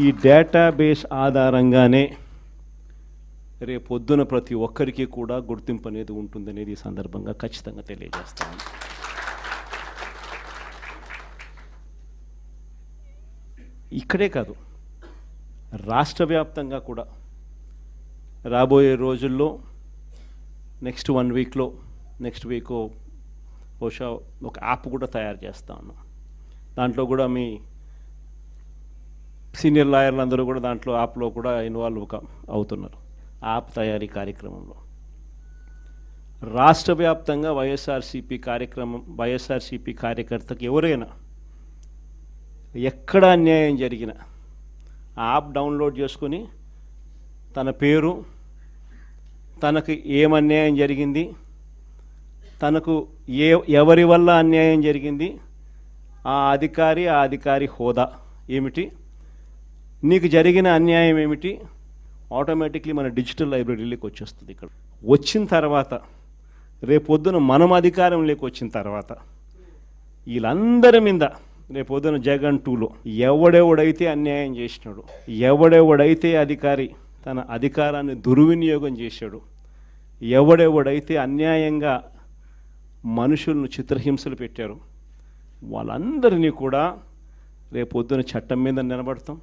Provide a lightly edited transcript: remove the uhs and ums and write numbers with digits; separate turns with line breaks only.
ఈ డేటాబేస్ ఆధారంగానే రేపొద్దున ప్రతి ఒక్కరికి కూడా గుర్తింపు అనేది ఉంటుందనేది ఈ సందర్భంగా ఖచ్చితంగా తెలియజేస్తాను. ఇక్కడే కాదు, రాష్ట్ర వ్యాప్తంగా కూడా రాబోయే రోజుల్లో నెక్స్ట్ 1 వీక్లో నెక్స్ట్ వీక్ బహుశా ఒక యాప్ కూడా తయారు చేస్తా ఉన్నాం. దాంట్లో కూడా మీ సీనియర్ లాయర్లు అందరూ కూడా దాంట్లో యాప్లో కూడా ఇన్వాల్వ్ అవుతున్నారు. యాప్ తయారీ కార్యక్రమంలో రాష్ట్ర వ్యాప్తంగా వైఎస్ఆర్సీపీ కార్యకర్తకు ఎవరైనా ఎక్కడ అన్యాయం జరిగినా ఆ యాప్ డౌన్లోడ్ చేసుకొని తన పేరు, తనకు ఏమన్యాయం జరిగింది, తనకు ఎవరి వల్ల అన్యాయం జరిగింది, ఆ అధికారి హోదా ఏమిటి, నీకు జరిగిన అన్యాయం ఏమిటి, ఆటోమేటిక్లీ మన డిజిటల్ లైబ్రరీలోకి వచ్చేస్తుంది. ఇక్కడ వచ్చిన తర్వాత రేపొద్దున మనం అధికారంలోకి వచ్చిన తర్వాత వీళ్ళందరి మీద రేపొద్దున జగన్ 2లో ఎవడెవడైతే అన్యాయం చేసినాడు, ఎవడెవడైతే అధికారి తన అధికారాన్ని దుర్వినియోగం చేశాడు, ఎవడెవడైతే అన్యాయంగా మనుషులను చిత్రహింసలు పెట్టారు, వాళ్ళందరినీ కూడా రేపొద్దున చట్టం మీద నిలబడతాం.